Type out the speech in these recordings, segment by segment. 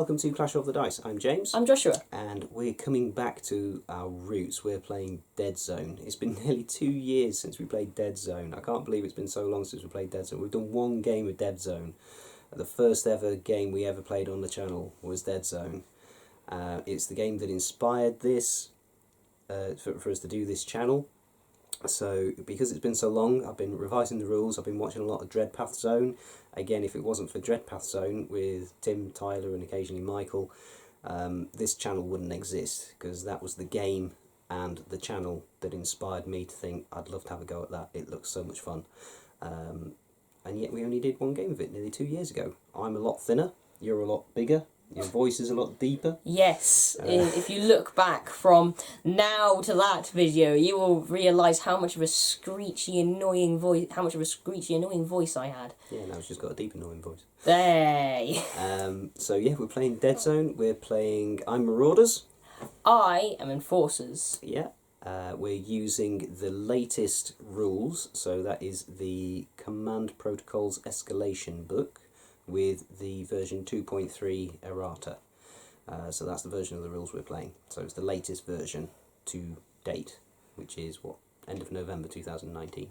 welcome to Clash of the Dice. I'm James. I'm Joshua. And we're coming back to our roots. We're playing Deadzone. It's been nearly 2 years since we played Deadzone. I can't believe it's been so long since we played Deadzone. We've done one game of Deadzone. The first ever game we ever played on the channel was Deadzone. It's the game that inspired this, for us to do this channel. So, because it's been so long, I've been revising the rules, I've been watching a lot of Dreadpath Zone. Again, if it wasn't for Dreadpath Zone with Tim, Tyler and occasionally Michael, this channel wouldn't exist, because that was the game and the channel that inspired me to think I'd love to have a go at that. It looks so much fun. And yet we only did one game of it nearly 2 years ago. I'm a lot thinner, you're a lot bigger. Your voice is a lot deeper. Yes, if you look back from now to that video, you will realise how much of a screechy, annoying voice, I had. Yeah, now it's just got a deep, annoying voice. Hey. So yeah, we're playing Deadzone. We're playing. I'm Marauders. I am Enforcers. Yeah. We're using the latest rules. So that is the Command Protocol's Escalation book, with the version 2.3 errata. So that's the version of the rules we're playing. So it's the latest version to date, which is what, end of November 2019.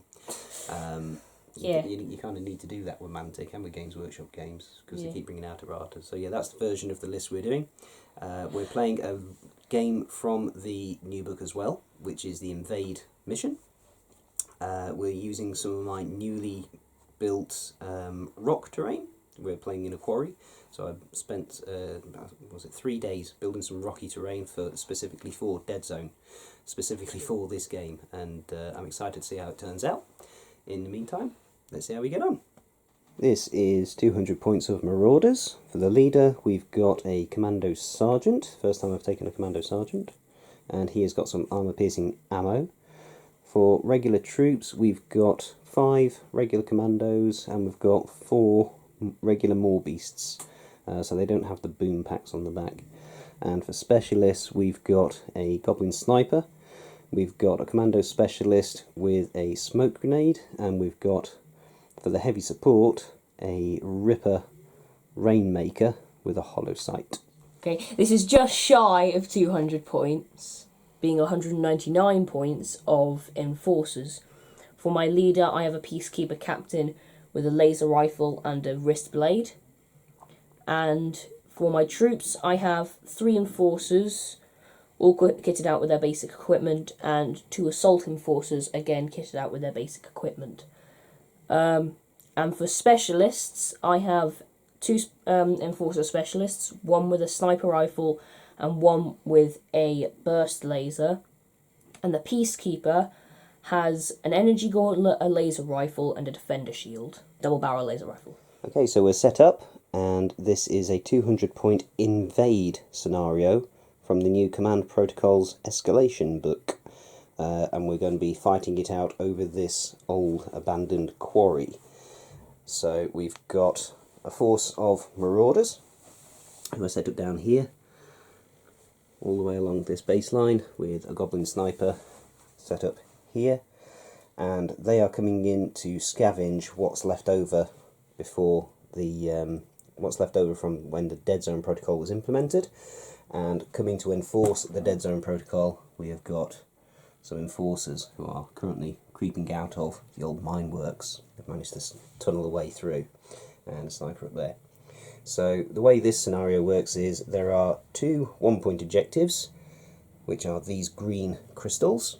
Yeah. You kind of need to do that with Mantic and with Games Workshop games, because they keep bringing out errata. So yeah, that's the version of the list we're doing. We're playing a game from the new book as well, which is the Invade mission. We're using some of my newly built rock terrain. We're playing in a quarry, so I spent 3 days building some rocky terrain specifically for Deadzone, specifically for this game, and I'm excited to see how it turns out. In the meantime, let's see how we get on. This is 200 points of Marauders. For the leader, we've got a Commando Sergeant. First time I've taken a Commando Sergeant, and he has got some armour-piercing ammo. For regular troops, we've got 5 regular Commandos, and we've got 4 regular Moorbeasts, so they don't have the boom packs on the back. And for specialists, we've got a Goblin Sniper, we've got a Commando Specialist with a smoke grenade, and we've got, for the heavy support, a Ripper Rainmaker with a hollow sight. Okay, this is just shy of 200 points, being 199 points of Enforcers. For my leader, I have a Peacekeeper Captain with a laser rifle and a wrist blade. And for my troops, I have 3 Enforcers, all kitted out with their basic equipment, and 2 Assault Enforcers, again kitted out with their basic equipment. And for specialists, I have 2 Enforcer specialists, one with a sniper rifle and one with a burst laser. And the Peacekeeper has an energy gauntlet, a laser rifle, and a defender shield. Double barrel laser rifle. Okay, so we're set up, and this is a 200 point Invade scenario from the new Command Protocol's Escalation book. And we're going to be fighting it out over this old abandoned quarry. So we've got a force of Marauders, who are set up down here, all the way along this baseline, with a Goblin Sniper set up here, and they are coming in to scavenge what's left over before the what's left over from when the Deadzone Protocol was implemented. And coming to enforce the Deadzone Protocol, we have got some enforcers who are currently creeping out of the old mine works. They've managed to tunnel their way through, and a sniper up there. So the way this scenario works is there are 2 1-point objectives, which are these green crystals,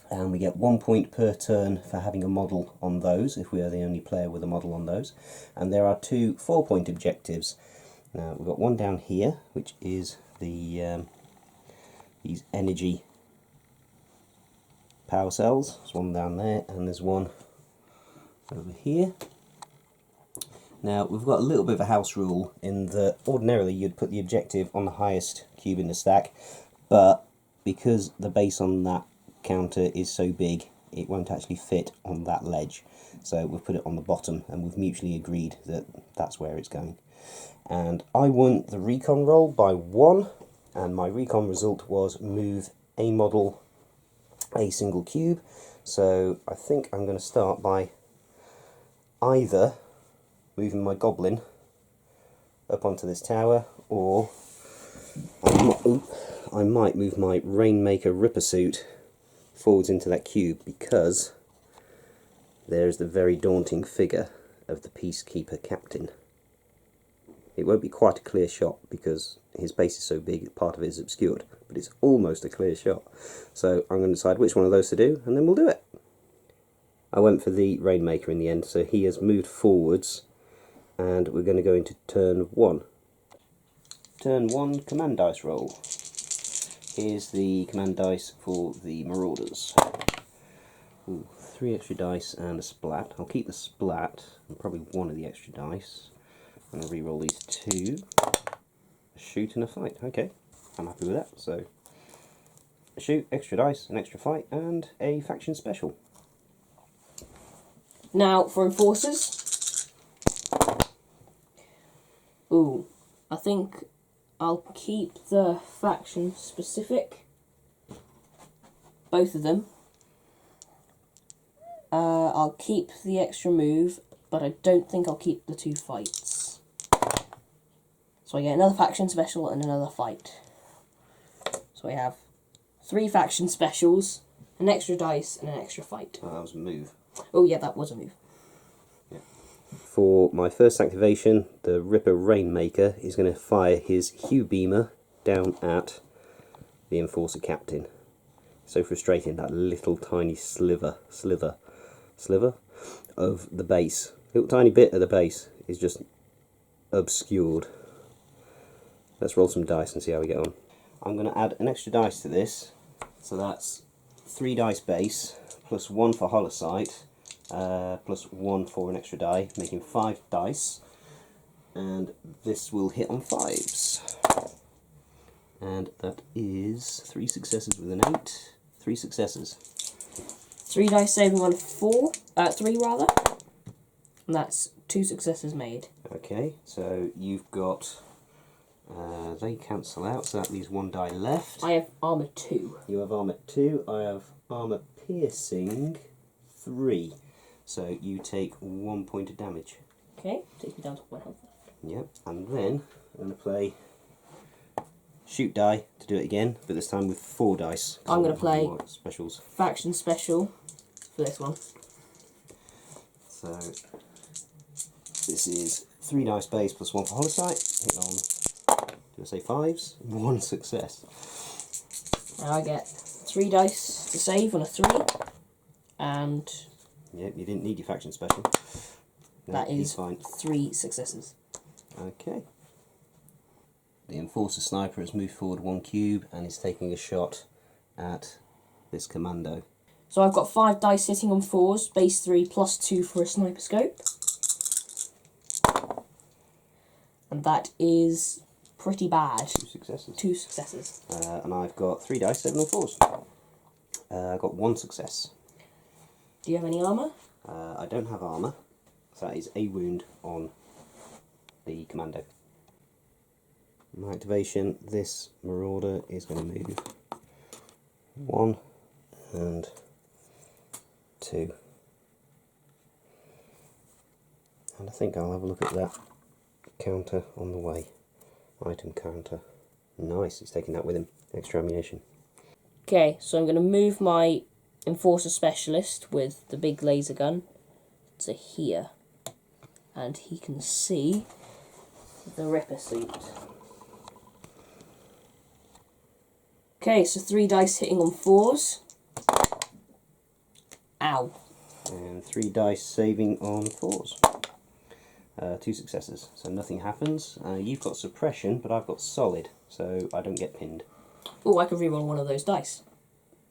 and we get 1 point per turn for having a model on those, if we are the only player with a model on those. And there are 2 4-point objectives. Now we've got one down here, which is the these energy power cells. There's one down there, and there's one over here. Now we've got a little bit of a house rule in that ordinarily you'd put the objective on the highest cube in the stack, but because the base on that counter is so big, it won't actually fit on that ledge, so we've put it on the bottom, and we've mutually agreed that that's where it's going. And I won the recon roll by 1, and my recon result was move a model a single cube. So I think I'm going to start by either moving my goblin up onto this tower, or I might move my Rainmaker Ripper suit forwards into that cube, because there's the very daunting figure of the Peacekeeper Captain. It won't be quite a clear shot because his base is so big, part of it is obscured, but it's almost a clear shot. So I'm going to decide which one of those to do, and then we'll do it. I went for the Rainmaker in the end, so he has moved forwards, and we're going to go into turn 1. Turn 1 command dice roll. Here's the command dice for the Marauders. Ooh, 3 extra dice and a splat. I'll keep the splat and probably one of the extra dice. I'm going to re-roll these 2. A shoot and a fight. Okay, I'm happy with that. So, a shoot, extra dice, an extra fight, and a faction special. Now for enforcers. Ooh, I think I'll keep the faction specific. Both of them. I'll keep the extra move, but I don't think I'll keep the 2 fights. So I get another faction special and another fight. So I have 3 faction specials, an extra dice, and an extra fight. Oh, that was a move. Oh yeah, that was a move. Yeah. For my first activation, the Ripper Rainmaker is going to fire his Hue Beamer down at the Enforcer Captain. So frustrating, that little tiny sliver of the base. Little tiny bit of the base is just obscured. Let's roll some dice and see how we get on. I'm going to add an extra dice to this, so that's 3 dice base, plus 1 for Holosight, plus 1 for an extra die, making 5 dice, and this will hit on 5s. And that is 3 successes with an 8, 3 successes. 3 dice saving on 3 rather, and that's 2 successes made. Okay, so you've got, they cancel out, so that leaves 1 die left. I have armor 2. You have armor 2, I have armor piercing 3. So you take 1 point of damage. Okay, takes me down to 1 health. Yep, and then I'm going to play shoot die to do it again, but this time with 4 dice. I'm going to play specials. Faction special for this one. So this is 3 dice base plus 1 for Holosight. Hit on, do I say 5s? 1 success. Now I get 3 dice to save on a 3, and Yep, you didn't need your faction special. No, that is fine. 3 successes. Okay. The Enforcer Sniper has moved forward 1 cube and is taking a shot at this commando. So I've got 5 dice sitting on 4s, base 3 plus 2 for a sniper scope. And that is pretty bad. 2 successes. 2 successes. And I've got 3 dice, 7 and 4s. I've got 1 success. Do you have any armour? I don't have armour, so that is a wound on the commando. My activation, this Marauder is going to move 1 and 2. And I think I'll have a look at that counter on the way. Item counter. Nice, he's taking that with him. Extra ammunition. Okay, so I'm going to move my Enforcer Specialist with the big laser gun to here. And he can see the Ripper suit. Okay, so 3 dice hitting on 4s. Ow. And 3 dice saving on 4s. 2 successes, so nothing happens. You've got suppression, but I've got solid, so I don't get pinned. Oh, I could reroll one of those dice.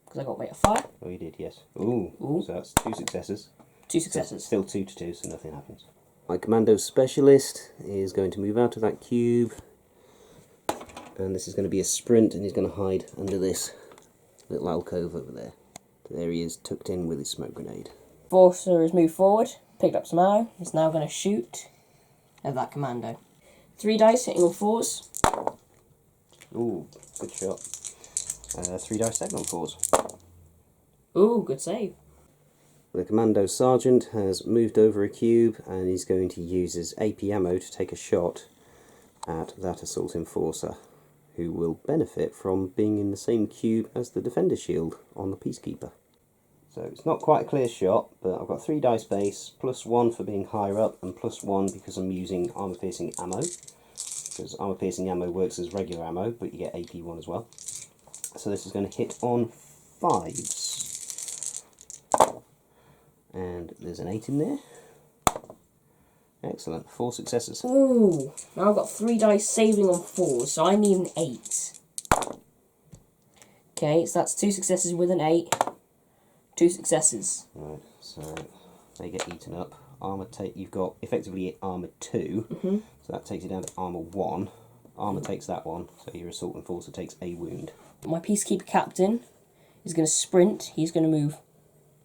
Because I got rate of fire. Oh, you did, yes. Ooh. So that's 2 successes. 2 successes. Still 2 to 2, so nothing happens. My Commando Specialist is going to move out of that cube. And this is going to be a sprint, and he's going to hide under this little alcove over there. There he is, tucked in with his smoke grenade. Enforcer has moved forward, picked up some ammo. He's now going to shoot at that commando. 3 dice hitting on 4s. Ooh, good shot. 3 dice saving on 4s. Ooh, good save. The Commando Sergeant has moved over a cube, and he's going to use his AP ammo to take a shot at that Assault Enforcer, who will benefit from being in the same cube as the Defender Shield on the Peacekeeper. So it's not quite a clear shot, but I've got 3 dice base, +1 for being higher up, and +1 because I'm using armor piercing ammo. Because armor piercing ammo works as regular ammo, but you get AP1 as well. So this is going to hit on 5s. And there's an 8 in there. Excellent, 4 successes. Ooh, now I've got 3 dice saving on 4s, so I need an 8. Okay, so that's 2 successes with an 8. 2 successes. Right, so they get eaten up. Armor you've got effectively armor 2, so that takes you down to armor 1. Armor takes that one, so your Assault Enforcer takes a wound. My Peacekeeper Captain is going to sprint. He's going to move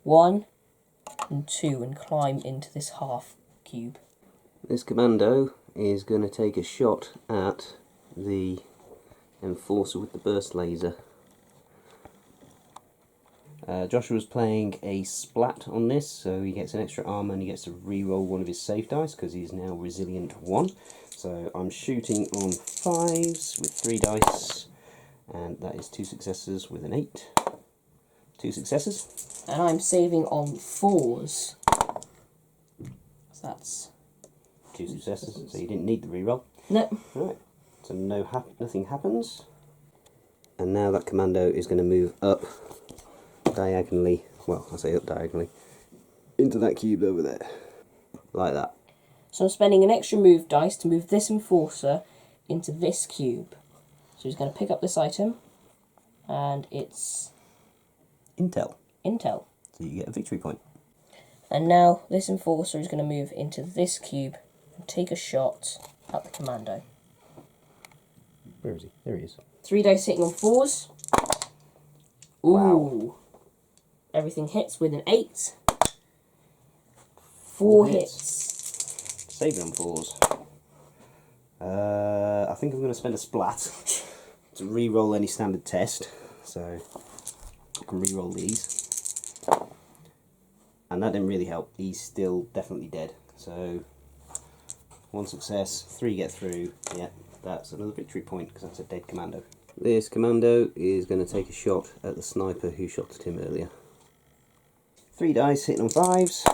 1 and 2 and climb into this half cube. This Commando is going to take a shot at the Enforcer with the burst laser. Joshua's playing a splat on this, so he gets an extra armor and he gets to re-roll one of his safe dice because he's now resilient 1. So I'm shooting on 5s with 3 dice, and that is 2 successes with an 8. 2 successes. And I'm saving on 4s. So that's 2 successes, so you didn't need the re-roll. no. Right, so nothing happens. And now that Commando is going to move up diagonally, well, I say up diagonally, into that cube over there, like that. So I'm spending an extra move dice to move this Enforcer into this cube. So he's going to pick up this item, and it's Intel. Intel. So you get a victory point. And now this Enforcer is going to move into this cube and take a shot at the Commando. Where is he? There he is. 3 dice hitting on 4s. Ooh. Wow. Everything hits with an 8. 4 hits. Saving on 4s. I think I'm going to spend a splat to re-roll any standard test, so I can re-roll these. And that didn't really help. He's still definitely dead. So 1 success, 3 get through. Yeah, that's another victory point because that's a dead Commando. This Commando is going to take a shot at the sniper who shot at him earlier. 3 dice hitting on 5s.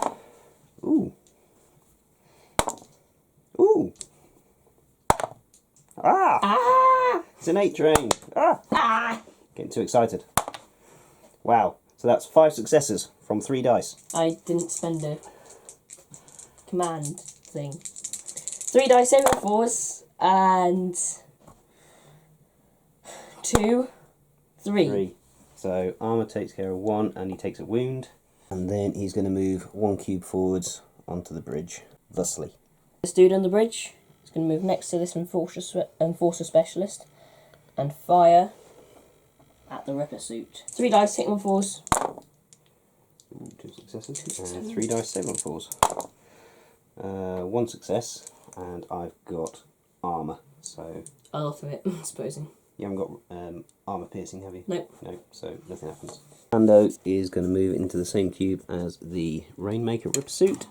Ooh. Ooh. Ah! Ah! It's an 8 train. Ah! Ah! Getting too excited. Wow. So that's 5 successes from 3 dice. I didn't spend a command thing. 3 dice saving on 4s and 2, 3. 3. So armor takes care of 1 and he takes a wound. And then he's going to move 1 cube forwards onto the bridge, thusly. This dude on the bridge is going to move next to this Enforcer Specialist and fire at the Ripper suit. 3 dice hitting on 4s. Ooh, 2 successes. And 3 dice saving on 4s. 1 success, and I've got armor. So Half of it, supposing. you haven't got armor piercing, have you? Nope. No, so nothing happens. Commando is going to move into the same cube as the Rainmaker Ripper suit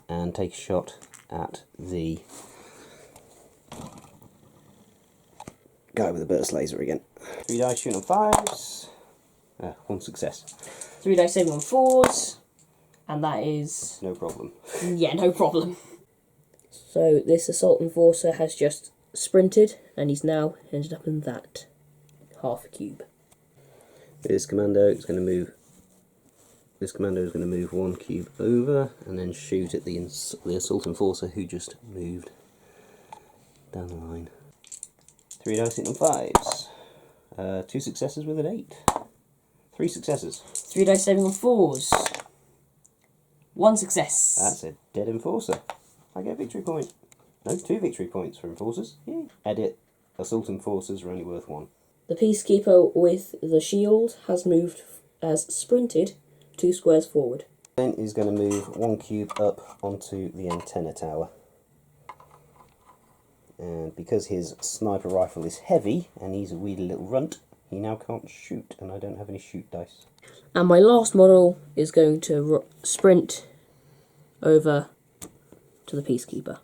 and take a shot at the guy with the burst laser again. 3 dice shooting on 5s. 1 success. 3 dice saving on 4s, and that is... No problem. yeah, no problem. So this Assault Enforcer has just sprinted, and he's now ended up in that half a cube. This Commando is going to move. This Commando is going to move 1 cube over and then shoot at the Assault Enforcer who just moved down the line. 3 dice hitting on 5s. 2 successes with an 8. 3 successes. 3 dice saving on 4s. 1 success. That's a dead Enforcer. I get a victory point. No, 2 victory points for Enforcers. Yay. Edit. Assault Enforcers are only worth 1. The Peacekeeper with the shield has sprinted 2 squares forward. Then he's going to move 1 cube up onto the antenna tower. And because his sniper rifle is heavy and he's a weedy little runt, he now can't shoot, and I don't have any shoot dice. And my last model is going to sprint over to the Peacekeeper.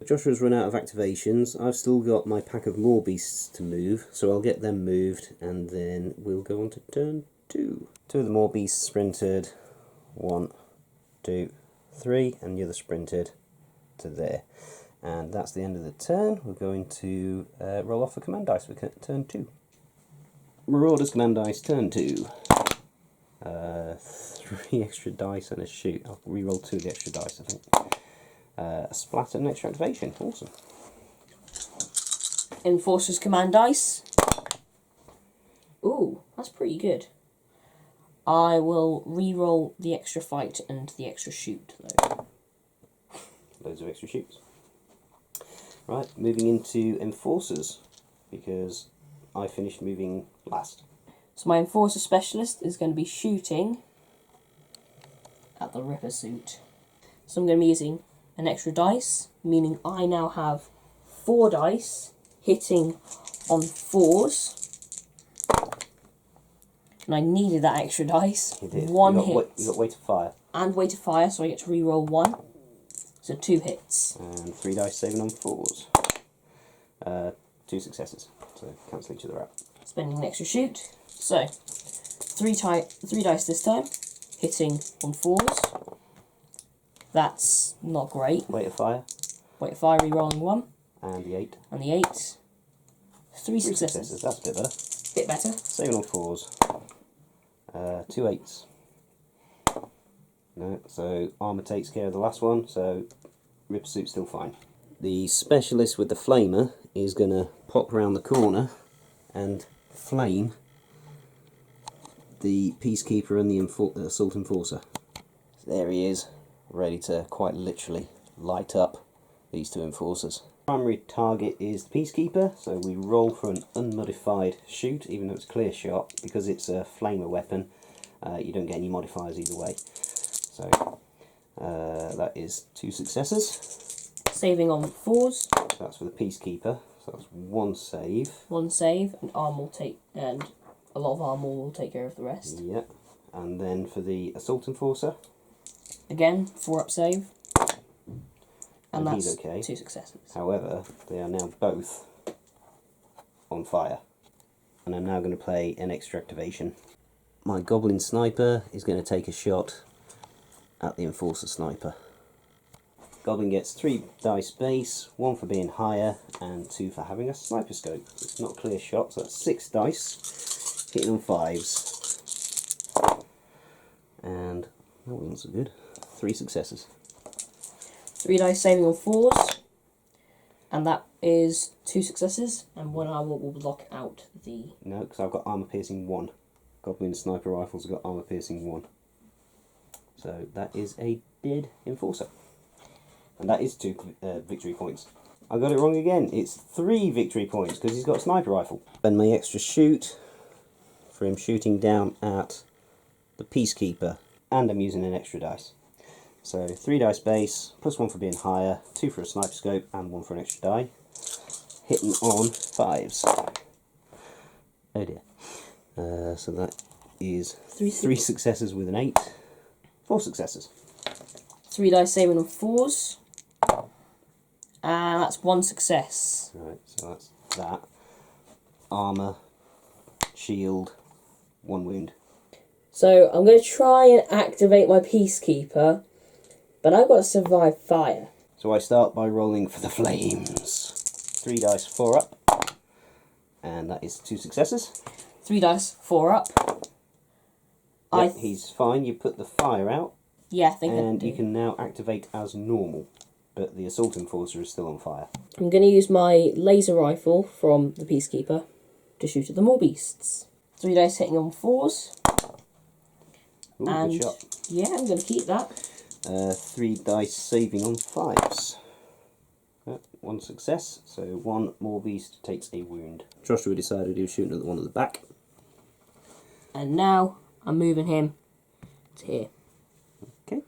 Joshua's run out of activations. I've still got my pack of more beasts to move, so I'll get them moved and then we'll go on to turn 2. 2 of the more beasts sprinted. 1, 2, 3, and the other sprinted to there. And that's the end of the turn. We're going to roll off the command dice for turn 2. Marauders command dice, turn 2. 3 extra dice and a shoot. I'll re-roll 2 of the extra dice, I think. A splatter and extra activation. Awesome. Enforcer's command dice. Ooh, that's pretty good. I will re-roll the extra fight and the extra shoot, though. Loads of extra shoots. Right, moving into Enforcers, because I finished moving last. So my Enforcer Specialist is going to be shooting at the Ripper suit. So I'm going to be using an extra dice, meaning I now have 4 dice hitting on 4s. And I needed that extra dice. You did. One hit. You got weight of fire. And weight of fire, so I get to re-roll 1. So 2 hits. And 3 dice saving on 4s. 2 successes, so cancel each other out. Spending an extra shoot. So, 3 dice this time, hitting on 4s. That's not great. Weight of fire. Weight of fire, re-rolling 1. And the 8. And the 8. 3 successes. That's a bit better. Bit better. Saving on 4s. 2 8s. No, so armour takes care of the last one, so Ripper suit's still fine. The specialist with the flamer is going to pop around the corner and flame the Peacekeeper and the Assault Enforcer. So there he is, ready to quite literally light up these 2 Enforcers. Primary target is the Peacekeeper, so we roll for an unmodified shoot, even though it's clear shot. Because it's a flamer weapon, you don't get any modifiers either way. So that is 2 successes. Saving on 4s. That's for the Peacekeeper, so that's 1 save. 1 save, and armor will take, and a lot of armor will take care of the rest. Yeah, and then for the Assault Enforcer. Again, 4 up save. And that's he's okay. 2 successes. However, they are now both on fire. And I'm now going to play an extra activation. My Goblin Sniper is going to take a shot at the Enforcer Sniper. Goblin gets 3 dice base, 1 for being higher, and 2 for having a sniper scope. It's not a clear shot, so that's 6 dice, hitting on 5s. And that wasn't so good. 3 successes. 3 dice saving on 4s, and that is 2 successes, and 1 armor will block out the... No, because I've got armor piercing 1. Goblin Sniper Rifles have got armor piercing 1. So that is a dead Enforcer. And that is 2 victory points. I got it wrong again. It's 3 victory points because he's got a sniper rifle. Spend my extra shoot for him shooting down at the Peacekeeper. And I'm using an extra dice. So 3 dice base, plus 1 for being higher, 2 for a sniper scope, and 1 for an extra die. Hitting on 5s. Oh dear. So that is 3 successes with an 8. 4 successes. 3 dice saving on 4s. And that's 1 success. Right, so that's that. Armour, shield, 1 wound. So I'm going to try and activate my Peacekeeper, but I've got to survive fire. So I start by rolling for the flames. 3 dice, 4 up. And that is 2 successes. 3 dice, 4 up. Yep, he's fine. You put the fire out. Yeah, I think and you can now activate as normal, but the Assault Enforcer is still on fire. I'm going to use my laser rifle from the Peacekeeper to shoot at the more beasts. 3 dice hitting on 4s. Ooh, and good shot. Yeah, I'm going to keep that. 3 dice saving on 5s. 1 success, so 1 more beast takes a wound. Joshua decided he was shooting at the one at the back. And now I'm moving him to here. Okay.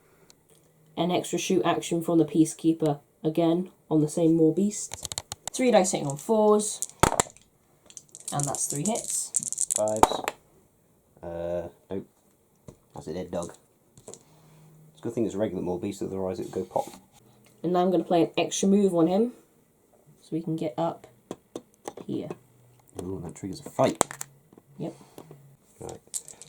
An extra shoot action from the Peacekeeper, again, on the same more beasts. 3 dice hitting on 4s. And that's 3 hits. 5s. Nope. That's a dead dog. It's a good thing it's a regular more beast, otherwise it would go pop. And now I'm going to play an extra move on him, so we can get up here. Oh, that triggers a fight. Yep. Right.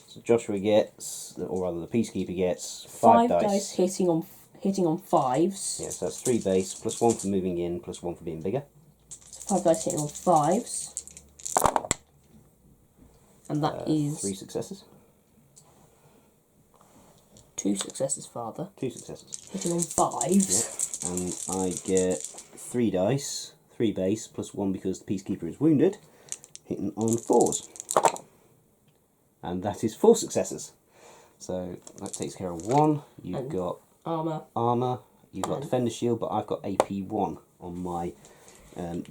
So Joshua gets, or rather the Peacekeeper gets, 5 dice. dice hitting on 5s. Yeah, so that's 3 base, plus 1 for moving in, plus 1 for being bigger. So 5 dice hitting on 5s. And that is 3 successes. 2 successes, Father. 2 successes. Hitting on 5s. Yep. And I get 3 dice, 3 base, plus 1 because the Peacekeeper is wounded, hitting on 4s. And that is 4 successes. So that takes care of 1. You've got Armour. You've got Defender Shield, but I've got AP1 on my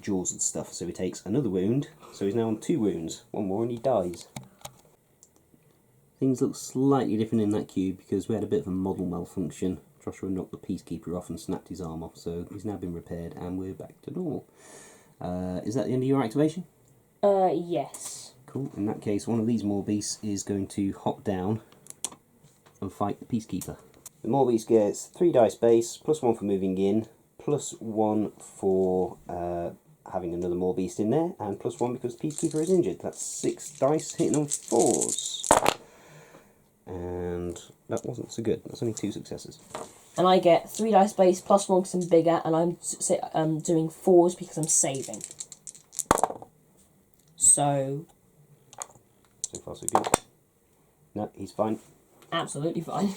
jaws and stuff. So he takes another wound. So he's now on 2 wounds. 1 more and he dies. Things look slightly different in that cube because we had a bit of a model malfunction. Joshua knocked the Peacekeeper off and snapped his arm off, so he's now been repaired and we're back to normal. Is that the end of your activation? Yes. Cool. In that case, one of these Morbeasts is going to hop down and fight the Peacekeeper. The Morbeast gets 3 dice base, plus 1 for moving in, plus 1 for having another Morbeast in there, and plus 1 because the Peacekeeper is injured. That's 6 dice hitting on 4s. And that wasn't so good. That's only 2 successes. And I get 3 dice base, plus 1 because I'm bigger, and I'm doing 4s because I'm saving. So far so good. No, he's fine. Absolutely fine.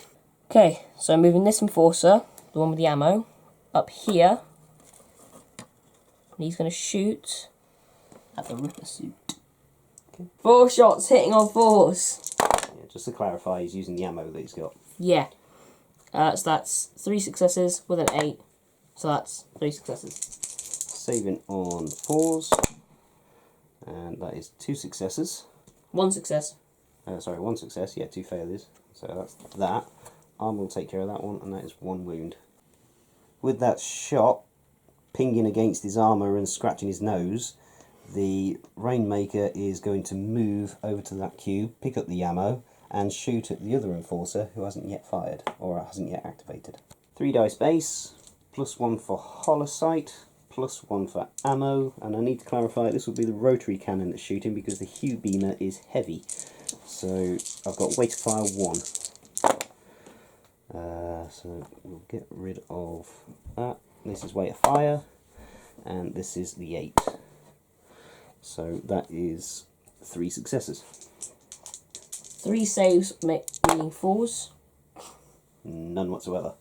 Okay, so I'm moving this Enforcer, the one with the ammo, up here. And he's going to shoot at the Ripper suit. Okay. 4 shots hitting on 4s. Yeah, just to clarify, he's using the ammo that he's got. Yeah. So that's 3 successes with an 8. So that's 3 successes. Saving on 4s. And that is 2 successes. 1 success. Sorry, 1 success. Yeah, 2 failures. So that's that. Arm will take care of that one, and that is 1 wound. With that shot pinging against his armour and scratching his nose, the Rainmaker is going to move over to that cube, pick up the ammo, and shoot at the other Enforcer who hasn't yet fired, or hasn't yet activated. 3 dice base, plus 1 for Holosight, plus 1 for ammo, and I need to clarify this will be the rotary cannon that's shooting because the Hue Beamer is heavy. So I've got weight of fire 1. So we'll get rid of that. This is weight of fire, and this is the 8. So that is 3 successes. 3 saves, meaning 4s. None whatsoever.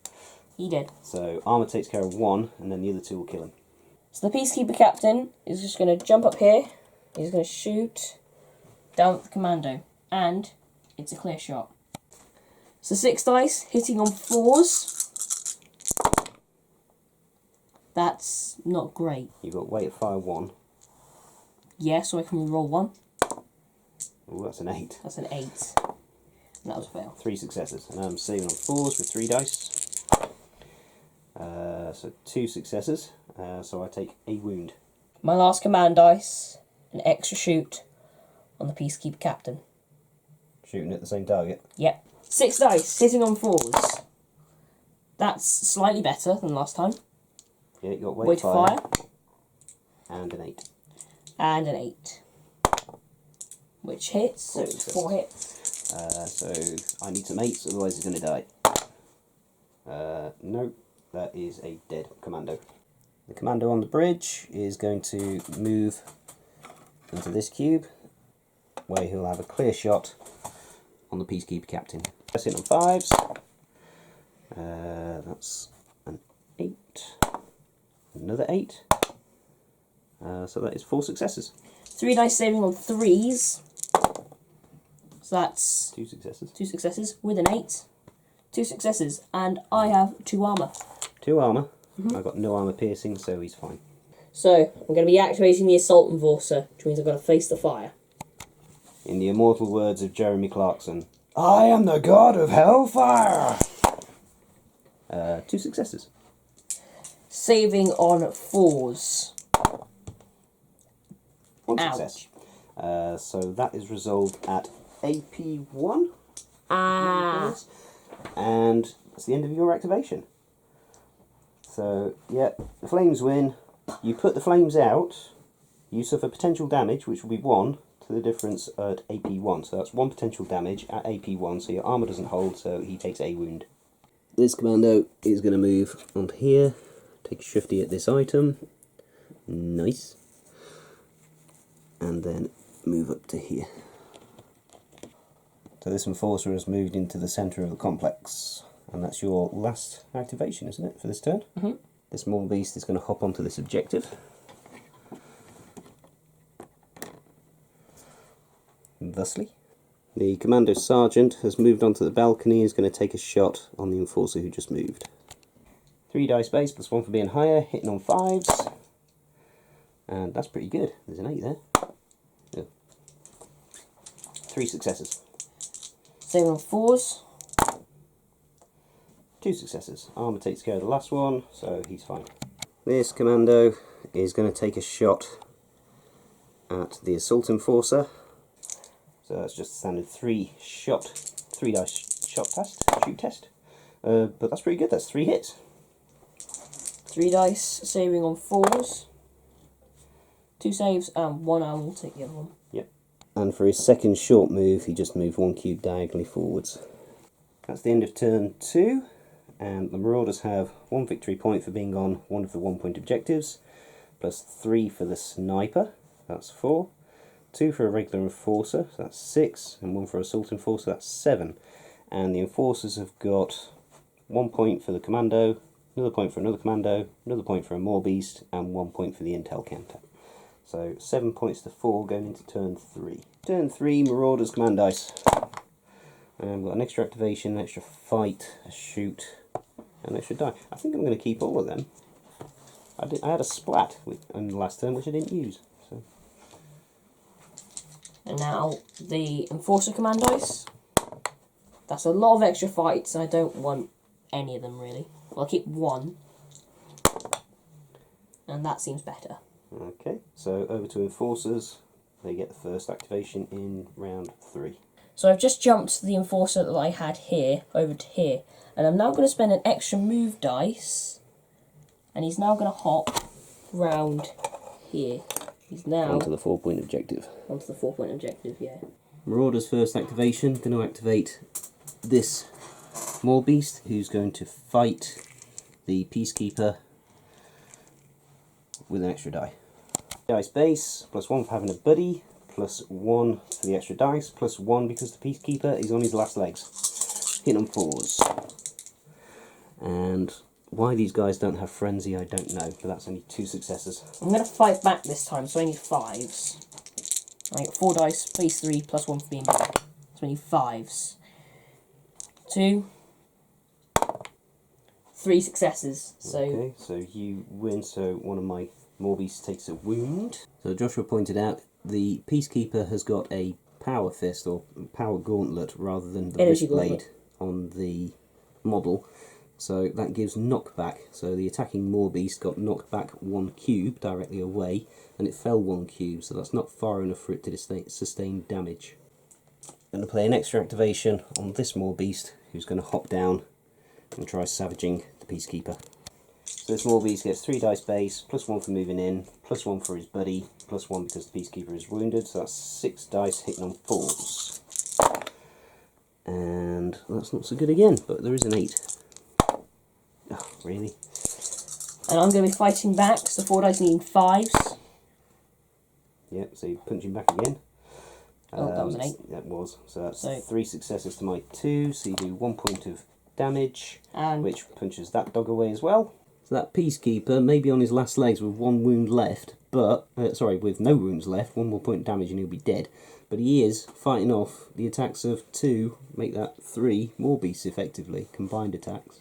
He did. So armour takes care of 1, and then the other 2 will kill him. So the Peacekeeper Captain is just going to jump up here. He's going to shoot down at the Commando. And it's a clear shot. So 6 dice, hitting on 4s. That's not great. You've got weight of fire 1. Yeah, so I can roll 1. Oh, that's an 8. That's an 8. And that was a fail. 3 successes. And I'm saving on 4s with 3 dice. So 2 successes. So I take a wound. My last command dice, an extra shoot on the Peacekeeper Captain. Shooting at the same target. Yep. 6 dice, hitting on 4s. That's slightly better than last time. Yeah, you got Weight of fire. And an 8. And an 8. Which hits, so it's 4 hits. So I need some 8s, otherwise he's going to die. No, that is a dead Commando. The Commando on the bridge is going to move into this cube, where he'll have a clear shot on the Peacekeeper Captain. Press it on 5s. That's an 8. Another 8. So that is 4 successes. 3 dice saving on 3s. So that's 2 successes. 2 successes with an 8. 2 successes. And I have 2 armour. 2 armour. I've got no armour piercing, so he's fine. So, I'm going to be activating the Assault Enforcer, which means I've got to face the fire. In the immortal words of Jeremy Clarkson, I am the god of hellfire! 2 successes. Saving on 4s. 1 success. So that is resolved at AP1. Ah. And that's the end of your activation. So, yeah, the flames win. You put the flames out, you suffer potential damage, which will be 1 to the difference at AP1. So that's 1 potential damage at AP1, so your armour doesn't hold, so he takes a wound. This commando is going to move onto here, take a shifty at this item. Nice. And then move up to here. So this enforcer has moved into the centre of the complex. And that's your last activation, isn't it, for this turn? Mm-hmm. This small beast is going to hop onto this objective. Thusly. The Commando Sergeant has moved onto the balcony, is going to take a shot on the Enforcer who just moved. 3 dice base, plus 1 for being higher, hitting on 5s. And that's pretty good. There's an 8 there. Yeah. 3 successes. Saving on 4s. 2 successes. Armour takes care of the last one, so he's fine. This Commando is going to take a shot at the Assault Enforcer. So that's just a standard 3 dice shot test, shoot test. But that's pretty good, that's 3 hits. 3 dice, saving on 4s. 2 saves, and 1 I will take the other one. Yep. And for his second short move, he just moved 1 cube diagonally forwards. That's the end of turn 2. And the Marauders have 1 victory point for being on one of the 1-point objectives, plus 3 for the Sniper, that's 4, 2 for a regular Enforcer, so that's 6, and 1 for Assault Enforcer, that's 7. And the Enforcers have got 1 point for the Commando, another point for another Commando, another point for a More Beast, and 1 point for the Intel Counter. So 7 points to 4 going into turn 3. Turn 3, Marauders Command Dice. And we've got an extra activation, an extra fight, a shoot, and extra die. I think I'm going to keep all of them. I had a splat in the last turn, which I didn't use. So. And now the Enforcer Command Dice. That's a lot of extra fights, and I don't want any of them really. Well, I'll keep 1. And that seems better. Okay, so over to Enforcers. They get the first activation in round 3. So I've just jumped the Enforcer that I had here, over to here. And I'm now going to spend an extra move dice. And he's now going to hop round here. He's now onto the 4-point objective. Onto the 4-point objective, yeah. Marauder's first activation, going to activate this More Beast, who's going to fight the Peacekeeper with an extra die. Dice base, plus 1 for having a buddy, plus 1 for the extra dice, plus 1 because the Peacekeeper is on his last legs. Hit on 4s. And why these guys don't have Frenzy, I don't know, but that's only 2 successes. I'm going to fight back this time, so I need 5s. I got 4 dice, base 3, plus 1 for being back. So I need 5s. 2, 3 successes. So okay, so you win, so one of my Morbies takes a wound. So Joshua pointed out the Peacekeeper has got a Power Fist or Power Gauntlet rather than the Wristblade on the model. So that gives knockback. So the attacking Morbeast got knocked back 1 cube directly away, and it fell 1 cube, so that's not far enough for it to sustain damage. I'm going to play an extra activation on this Morbeast, who's going to hop down and try savaging the Peacekeeper. So this Morbeast gets 3 dice base, plus 1 for moving in, plus 1 for his buddy, plus 1 because the Peacekeeper is wounded, so that's 6 dice hitting on 4s. And that's not so good again, but there is an 8. Oh, really? And I'm going to be fighting back, so 4 dice needing 5s. Yep, so you're punching back again. Oh, that was an 8. That was. So that's 3 successes to my 2, so you do 1 point of damage, which punches that dog away as well. So that Peacekeeper may be on his last legs with 1 wound left, but, with no wounds left, 1 more point of damage and he'll be dead. But he is fighting off the attacks of 2, make that 3 more beasts effectively, combined attacks.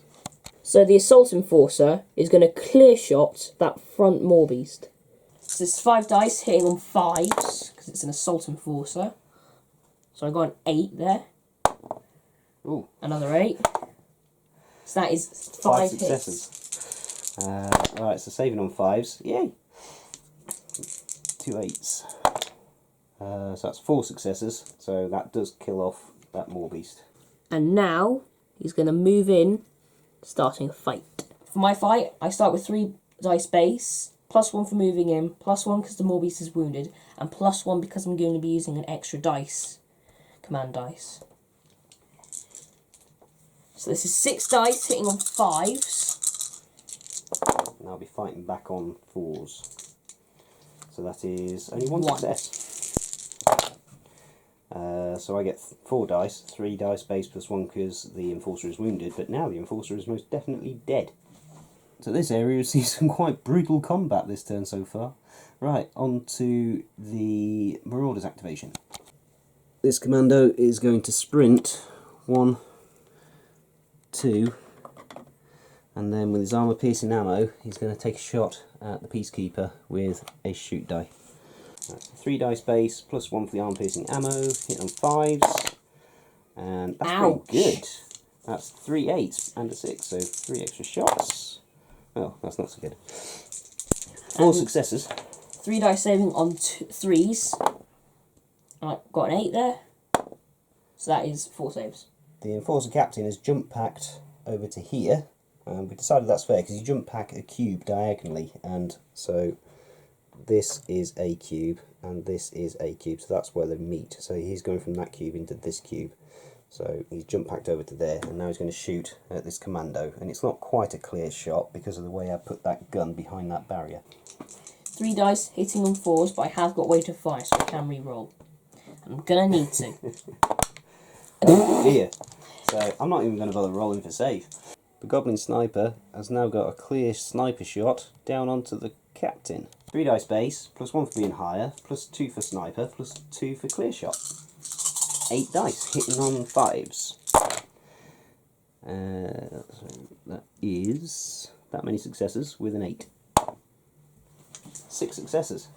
So the Assault Enforcer is going to clear shot that front Morbeast. So it's 5 dice hitting on 5s, because it's an Assault Enforcer. So I got an 8 there. Ooh. Another 8. So that is 5 successes. hits. Alright, so saving on 5s. Yay! 2 8s. So that's 4 successes, so that does kill off that Morbeast. And now he's going to move in, starting a fight. For my fight, I start with 3 dice base, +1 for moving in, +1 because the Morbeast is wounded, and +1 because I'm going to be using an extra dice, command dice. So this is 6 dice hitting on 5s. And I'll be fighting back on 4s. So that is only one success. So I get 4 dice, 3 dice base +1 because the Enforcer is wounded, but now the Enforcer is most definitely dead. So this area has seen some quite brutal combat this turn so far. Right, on to the Marauders activation. This commando is going to sprint 1, 2, and then with his armour piercing ammo, he's going to take a shot at the Peacekeeper with a shoot die. Right, 3 dice base, +1 for the armor piercing ammo, hit on 5s, and that's Ouch. pretty good. That's 3 8s and a 6, so 3 extra shots. Oh, that's not so good. 4 successes. 3 dice saving on 3s. I got an 8 there. So that is 4 saves. The Enforcer Captain has jump packed over to here, and we decided that's fair because you jump pack a cube diagonally, and so this is a cube and this is a cube, so that's where they meet. So he's going from that cube into this cube. So he's jump packed over to there, and now he's going to shoot at this commando, and it's not quite a clear shot because of the way I put that gun behind that barrier. 3 dice hitting on 4s, but I have got way to fire, so I can re-roll. I'm gonna need to. Here. So I'm not even going to bother rolling for save. The Goblin Sniper has now got a clear sniper shot down onto the Captain. 3 dice base, +1 for being higher, +2 for sniper, +2 for clear shot. 8 dice, hitting on 5s. So that is that many successes with an 8. 6 successes.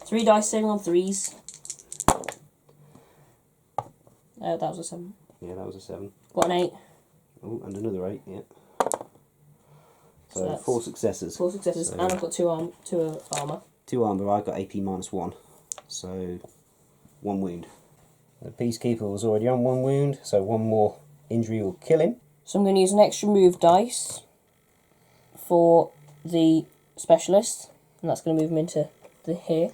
3 dice saving on 3s. That was a 7. Yeah, that was a 7. Got an 8. Oh, and another 8, yeah. So that's 4 successes. 4 successes, So and I've got 2 armour. 2 armour, I've got AP -1. So 1 wound. The Peacekeeper was already on 1 wound, so 1 more injury will kill him. So I'm going to use an extra move dice for the Specialist, and that's going to move him into here.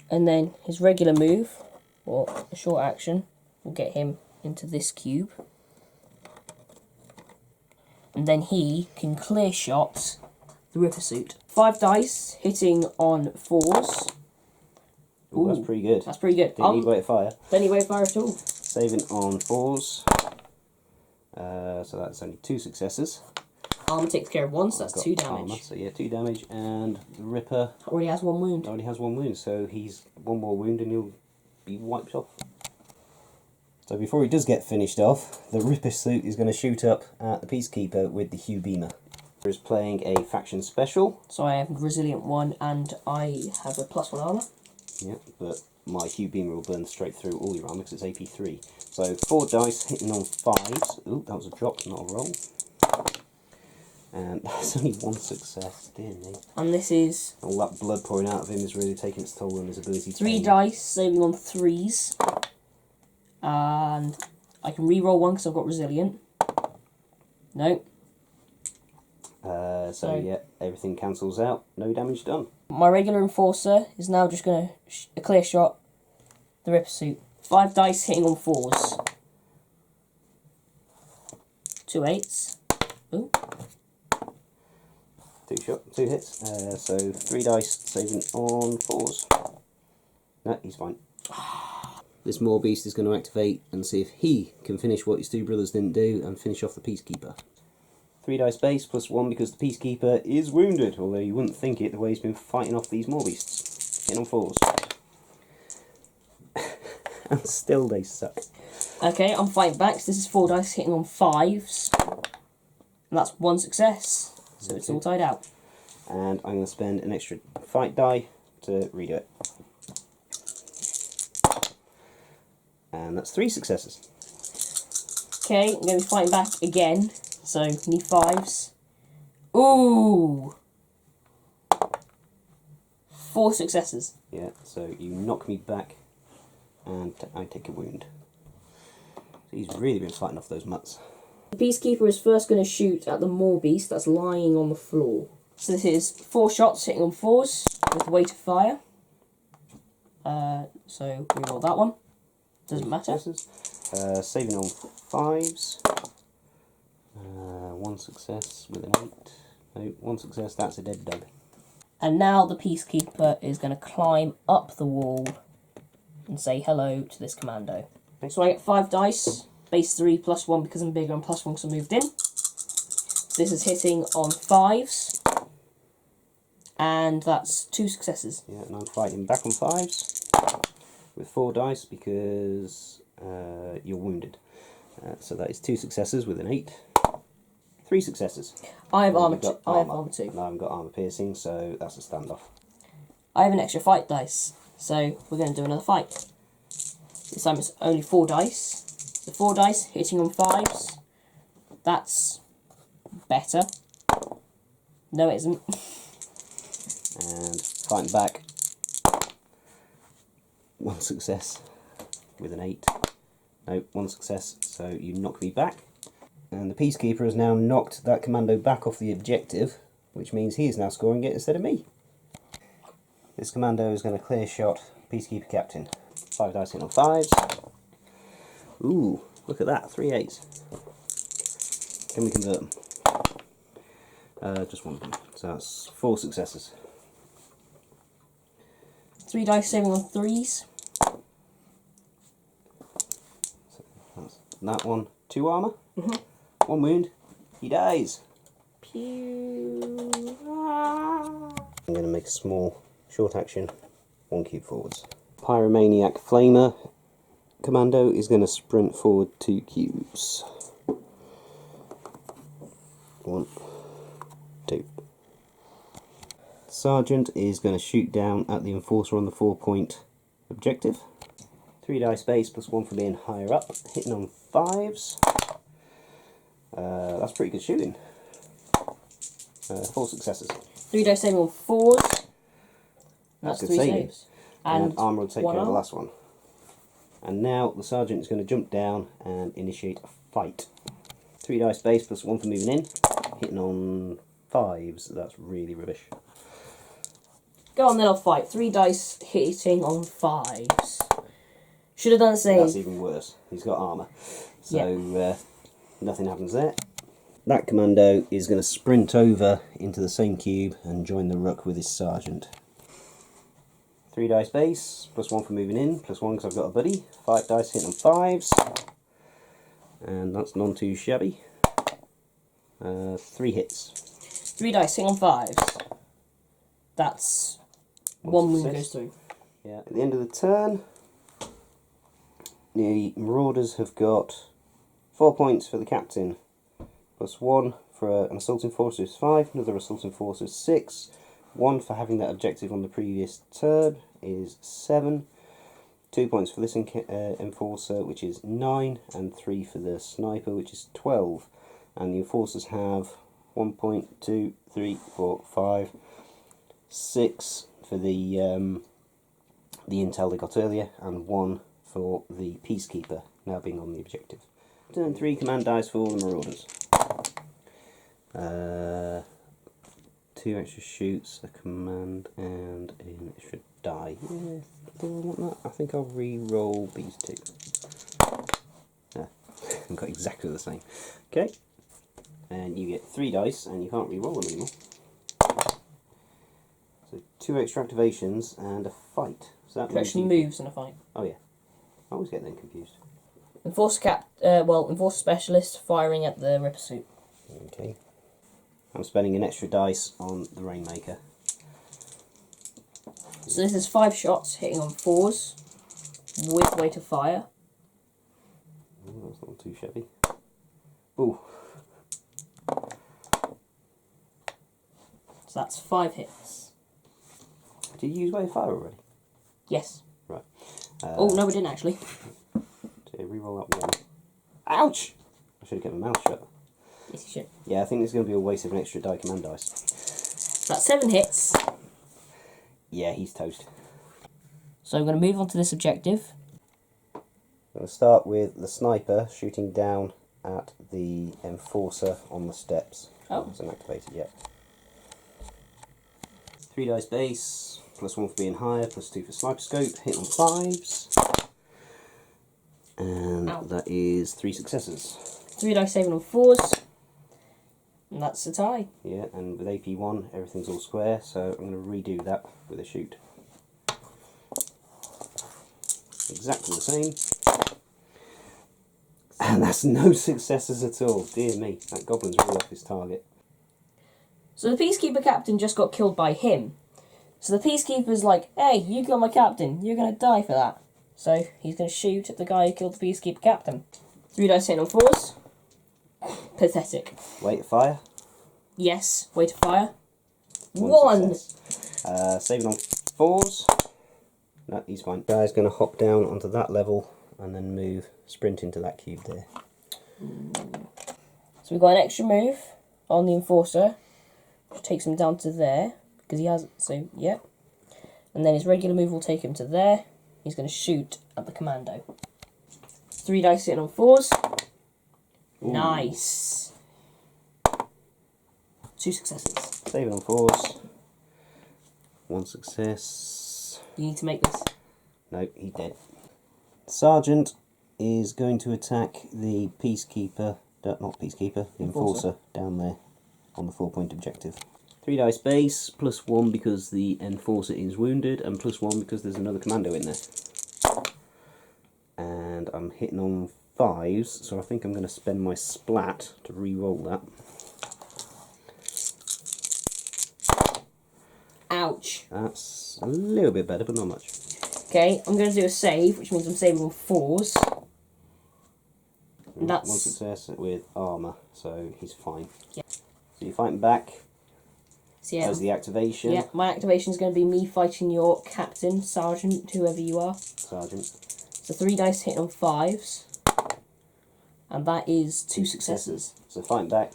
And then his regular move, or a short action, will get him into this cube. And then he can clear shot the Ripper Suit. 5 dice hitting on 4s. Ooh, that's pretty good. That's pretty good. Didn't need weight of fire. Don't need weight of fire at all. Saving on 4s. So that's only 2 successes. Armour takes care of 1, so that's 2 damage. Armor, so yeah, 2 damage, and the Ripper Already has 1 wound. already has 1 wound, so he's 1 more wound and he'll be wiped off. So before he does get finished off, the Ripper Suit is going to shoot up at the Peacekeeper with the Hugh Beamer. He's playing a faction special. So I have Resilient 1 and I have a +1 armour. Yeah, but my Hugh Beamer will burn straight through all your armour because it's AP 3. So 4 dice hitting on 5s. Ooh, that was a drop, not a roll. And that's only 1 success, dear me. And this is All that blood pouring out of him is really taking its toll on his ability to 3 aim. dice saving on 3s. And I can re-roll 1 because I've got Resilient. No. So yeah, everything cancels out. No damage done. My regular Enforcer is now just going to clear shot the Ripper Suit. 5 dice hitting on 4s. 2 8s. Ooh. 2 hits. So 3 dice saving on 4s. No, he's fine. This Morbeast is going to activate and see if he can finish what his 2 brothers didn't do and finish off the Peacekeeper. 3 dice base +1 because the Peacekeeper is wounded, although you wouldn't think it the way he's been fighting off these Morbeasts. Hitting on 4s. And still they suck. Okay, I'm fighting back. So this is 4 dice hitting on 5s. And that's 1 success. So it's all tied out. And I'm going to spend an extra fight die to redo it. And that's 3 successes. Okay, I'm going to be fighting back again. So, need 5s. Ooh! 4 successes. Yeah, so you knock me back and I take a wound. So he's really been fighting off those mutts. The Peacekeeper is first going to shoot at the Maw Beast that's lying on the floor. So this is 4 shots hitting on 4s with weight of fire. So reroll that one. Doesn't matter. Saving on 5s. 1 success with an 8. No, 1 success, that's a dead dog. And now the Peacekeeper is going to climb up the wall and say hello to this commando. Okay. So I get 5 dice, base 3 plus 1 because I'm bigger and plus 1 because I moved in. This is hitting on 5s. And that's 2 successes. Yeah, and I'm fighting back on 5s with 4 dice because you're wounded. So that is 2 successes with an 8. 3 successes. I have armor. I have armor 2. And I haven't got armor piercing, so that's a standoff. I have an extra fight dice, so we're going to do another fight. This time it's only 4 dice. The 4 dice hitting on 5s. That's better. No, it isn't. And fighting back. 1 success with an 8. No, 1 success, so you knock me back. And the Peacekeeper has now knocked that commando back off the objective, which means he is now scoring it instead of me. This commando is going to clear shot Peacekeeper Captain. 5 dice in on 5s. Ooh, look at that, 3 8s. Can we convert them? Just 1 of them. So that's 4 successes. 3 dice saving on 3s. So that's that one. 2 armour. 1 wound. He dies. Pew. I'm going to make a small short action 1 cube forwards. Pyromaniac Flamer Commando is going to sprint forward 2 cubes. 1, 2. Sergeant is going to shoot down at the Enforcer on the 4-point objective. 3 dice base plus 1 for being higher up, hitting on 5s. That's pretty good shooting. 4 successes. 3 dice saving on 4s. That's good 3 saving. saves. And armour will take care of the armor. last one. And now the sergeant is going to jump down and initiate a fight. 3 dice base plus 1 for moving in, hitting on 5s. That's really rubbish. Go on then, I'll fight. 3 dice hitting on 5s. Should have done the same. That's even worse. He's got armour. So nothing happens there. That commando is going to sprint over into the same cube and join the ruck with his sergeant. 3 dice base, plus 1 for moving in, plus 1 because I've got a buddy. 5 dice hitting on 5s. And that's none too shabby. 3 hits. 3 dice hitting on 5s. That's 1 wound goes through. Yeah. At the end of the turn, the Marauders have got 4 points for the captain, plus 1 for an assaulting force is 5, another assaulting force is 6, 1 for having that objective on the previous turn is 7, 2 points for this enforcer, which is 9, and 3 for the sniper, which is 12. And the enforcers have 1 point, 2, 3, 4, 5, 6 for the intel they got earlier, and 1 for the Peacekeeper now being on the objective. Turn 3 command dice for the Marauders. 2 extra shoots, a command, and an extra die. Yeah, do I want that? I think I'll re-roll these 2. Yeah, I've got exactly the same. Okay, and you get 3 dice, and you can't re-roll them anymore. So 2 extra activations and a fight. So that Actually moves in a fight. Oh yeah, I always get them confused. Enforcer Enforcer Specialist firing at the Ripper suit. Okay. I'm spending an extra dice on the Rainmaker. So this is 5 shots hitting on 4s with weight of fire. Oh, that's not too shabby. Ooh. So that's 5 hits. Did you use weight of fire already? Yes. Right. Oh, no, we didn't actually. So reroll that 1. Ouch! I should have kept my mouth shut. Yes, you should. Yeah, I think there's going to be a waste of an extra die command dice. So that's 7 hits. Yeah, he's toast. So I'm going to move on to this objective. I'm going to start with the sniper shooting down at the Enforcer on the steps. Oh. It hasn't activated yet. 3 dice base, +1 for being higher, +2 for sniper scope, hit on 5s. And Ow. that is 3 successes. 3 dice saving on 4s. And that's a tie. Yeah, and with AP1 everything's all square, so I'm going to redo that with a shoot. Exactly the same. And that's no successes at all. Dear me, that goblin's right off his target. So the Peacekeeper captain just got killed by him. So the Peacekeeper's like, hey, you killed my captain, you're going to die for that. So he's going to shoot at the guy who killed the Peacekeeper captain. 3 dice hitting on 4s. Pathetic. Wait to fire. Yes, way to fire. 1 1! success. Saving on 4s. No, he's fine. Guy's going to hop down onto that level and then sprint into that cube there. So we've got an extra move on the Enforcer, which takes him down to there, because he has, so, yeah. And then his regular move will take him to there. He's going to shoot at the Commando. 3 dice hitting on 4s. Ooh. Nice. 2 successes. Saving on 4s. 1 success. You need to make this. No, he's dead. Sergeant is going to attack the Peacekeeper, not Peacekeeper, the Enforcer down there on the 4-point objective. 3 dice base, +1 because the Enforcer is wounded, and +1 because there's another Commando in there. And I'm hitting on 5s, so I think I'm going to spend my splat to re-roll that. Ouch. That's a little bit better, but not much. Okay, I'm going to do a save, which means I'm saving on 4s. And that's 1 success with armour, so he's fine. Yeah. So you're fighting back. So yeah, As the activation. yeah, my activation is going to be me fighting your captain, sergeant, whoever you are. Sergeant. So 3 dice hitting on 5s. And that is 2 successes. So fighting back,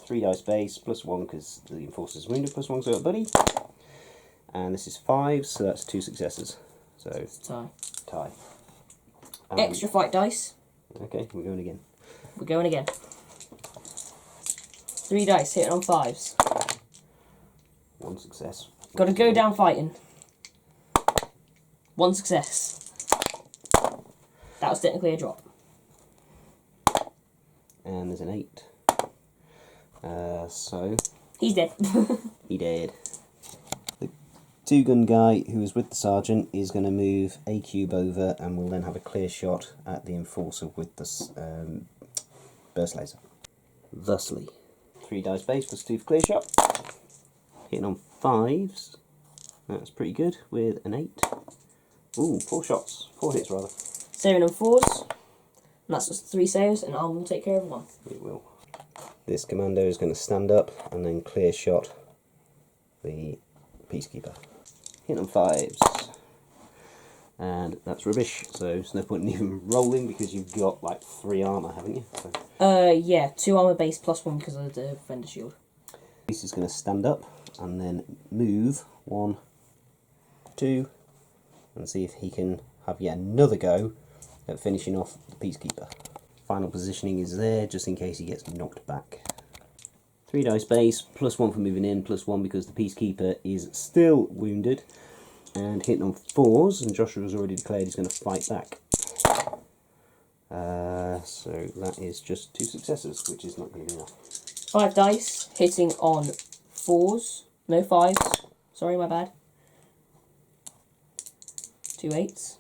3 dice base, +1 because the Enforcer's wounded, +1 so buddy. And this is 5s, so that's 2 successes. So Tie. tie. Extra fight dice. Okay, we're going again. We're going again. 3 dice hitting on 5s. 1 success. Got to go down fighting. 1 success. That was technically a drop. And there's an 8. So He's dead. he dead. The 2-gun guy who was with the sergeant is going to move a cube over, and we'll then have a clear shot at the Enforcer with the burst laser. Thusly, 3 dice base +2 for clear shot. Hitting on 5s. That's pretty good with an 8. Ooh, 4 shots. 4 hits rather. Saving on 4s. And that's just 3 saves, and Arm will take care of 1. It will. This Commando is going to stand up and then clear shot the Peacekeeper. Hit on 5s. And that's rubbish, so there's no point in even rolling because you've got like 3 armour, haven't you? So. Yeah, 2 armour base +1 because of the Defender Shield. This is going to stand up and then move 1, 2, and see if he can have yet another go at finishing off the Peacekeeper. Final positioning is there just in case he gets knocked back. 3 dice base, +1 for moving in, +1 because the Peacekeeper is still wounded, and hitting on 4s, and Joshua has already declared he's going to fight back. So that is just 2 successes, which is not going to be enough. 5 dice hitting on 4s. No 5s. Sorry, my bad. 2 8s.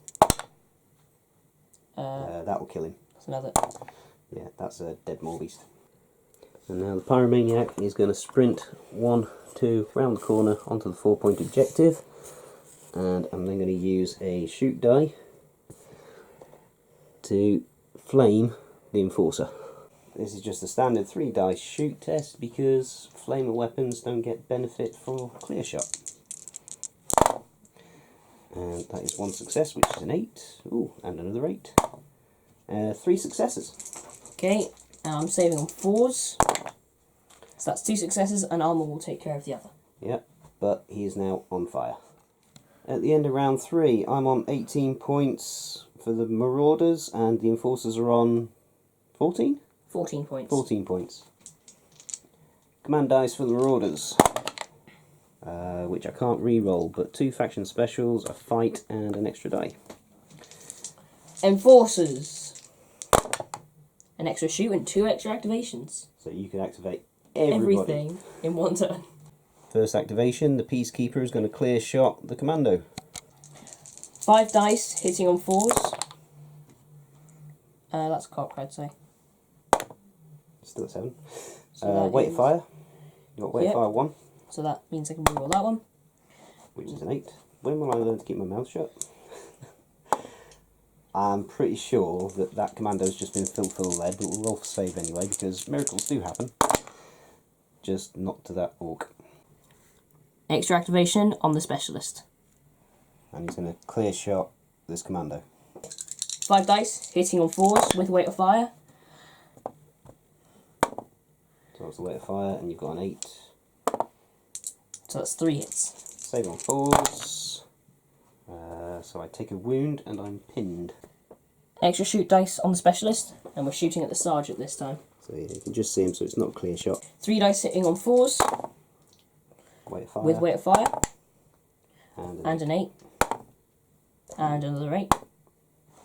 That will kill him. That's another. Yeah, that's a dead Morbeast. And now the Pyromaniac is going to sprint 1, 2 round the corner onto the 4-point objective, and I'm then going to use a shoot die to flame the Enforcer. This is just a standard 3 dice shoot test because flamer weapons don't get benefit for clear shot. And that is 1 success, which is an 8. Ooh, and another 8. 3 successes. Okay, and I'm saving on 4s. So that's 2 successes, and Armour will take care of the other. Yep, but he is now on fire. At the end of round 3, I'm on 18 points for the Marauders, and the Enforcers are on 14? 14 points. 14 points. Command dice for the Marauders, which I can't re-roll, but 2 faction specials, a fight, and an extra die. Enforcers. An extra shoot and 2 extra activations. So you can activate everybody. Everything in one turn. First activation, the Peacekeeper is going to clear shot the Commando. 5 dice, hitting on 4s. That's a cock, I'd say. Still at 7. So weight of fire. You got weight of fire 1. So that means I can reroll that one. Which is an 8. When will I learn to keep my mouth shut? I'm pretty sure that Commando's just been full-led, but we'll roll for save anyway, because miracles do happen. Just not to that orc. Extra activation on the Specialist. And he's going to clear shot this Commando. 5 dice, hitting on 4s with weight of fire. So that's the weight of fire, and you've got an 8. So that's 3 hits. Save on 4s. So I take a wound, and I'm pinned. Extra shoot dice on the Specialist, and we're shooting at the Sergeant this time. So yeah, you can just see him, so it's not a clear shot. 3 dice hitting on 4s Weight of fire. with weight of fire. And an 8. And another 8.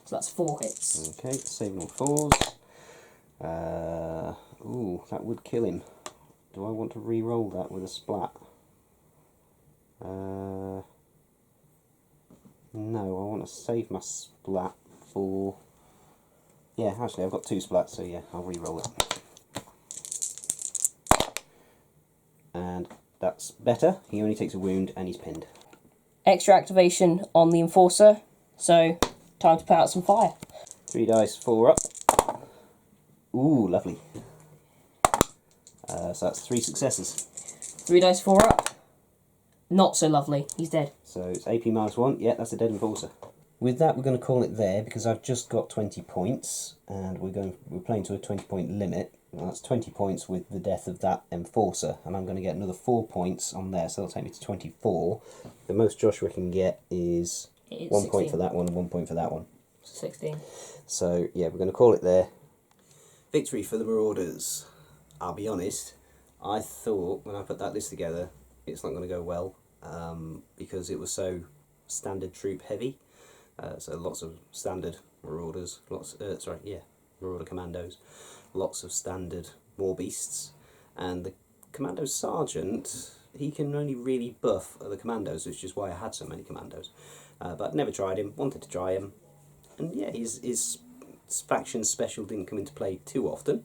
So that's 4 hits. Okay, saving on 4s. Ooh, that would kill him. Do I want to re-roll that with a splat? No, I want to save my splat for... Yeah, actually I've got 2 splats, so yeah, I'll re-roll it. And that's better. He only takes a wound and he's pinned. Extra activation on the Enforcer. So, time to put out some fire. 3 dice, 4 up. Ooh, lovely. So that's 3 successes. 3 dice, 4 up. Not so lovely. He's dead. So it's AP -1. Yeah, that's a dead Enforcer. With that, we're going to call it there because I've just got 20 points, and we're playing to a 20-point limit. Well, that's 20 points with the death of that Enforcer, and I'm going to get another 4 points on there, so that'll take me to 24. The most Joshua can get is 1 16. point for that one, and 1 point for that one. 16. So yeah, we're going to call it there. Victory for the Marauders. I'll be honest, I thought when I put that list together, it's not going to go well, because it was so standard troop heavy. So lots of standard Marauders, Marauder Commandos, lots of standard War Beasts, and the Commando Sergeant, he can only really buff other Commandos, which is why I had so many Commandos. But I'd never tried him, wanted to try him, and yeah, his faction special didn't come into play too often.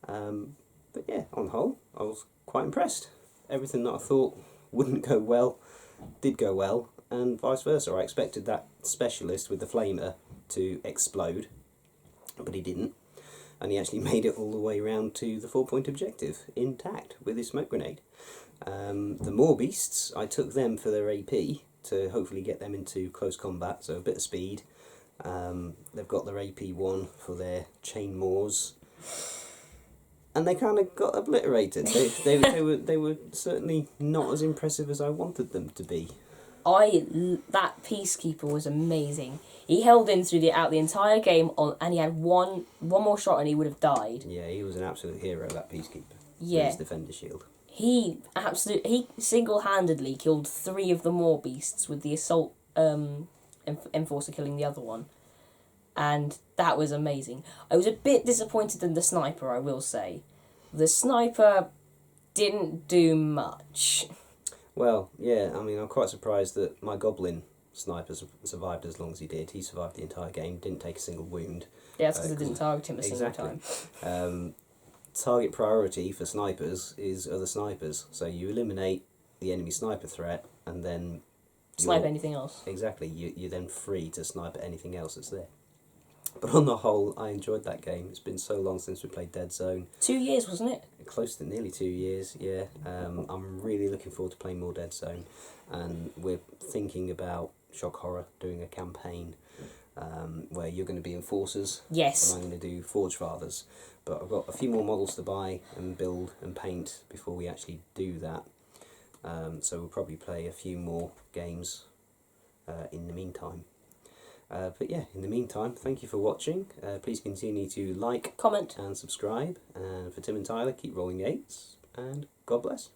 But yeah, on the whole, I was quite impressed. Everything that I thought wouldn't go well, did go well, and vice versa. I expected that specialist with the flamer to explode, but he didn't. And he actually made it all the way around to the 4-point objective, intact, with his smoke grenade. The More Beasts, I took them for their AP, to hopefully get them into close combat, so a bit of speed. They've got their AP 1 for their chain Moors. And they kind of got obliterated. They were certainly not as impressive as I wanted them to be. That Peacekeeper was amazing. He held in through the entire game, and he had one more shot and he would have died. Yeah, he was an absolute hero, that Peacekeeper. Yeah. With his Defender shield. He single-handedly killed 3 of the More Beasts with the Assault Enforcer killing the other one. And that was amazing. I was a bit disappointed in the Sniper, I will say. The Sniper didn't do much. Well, yeah, I mean, I'm quite surprised that my Goblin Sniper survived as long as he did. He survived the entire game, didn't take a single wound. Yeah, that's because I didn't target him a single time. Target priority for snipers is other snipers. So you eliminate the enemy sniper threat, and then... Snipe anything else. Exactly, you're then free to snipe at anything else that's there. But on the whole, I enjoyed that game. It's been so long since we played Deadzone. 2 years, wasn't it? Close to nearly 2 years, yeah. I'm really looking forward to playing more Deadzone. And we're thinking about Shock Horror doing a campaign where you're going to be Enforcers. Yes. And I'm going to do Forge Fathers. But I've got a few more models to buy and build and paint before we actually do that. So we'll probably play a few more games in the meantime. But yeah, in the meantime, thank you for watching. Please continue to like, Comment. and subscribe. And for Tim and Tyler, keep rolling the 8s, and God bless.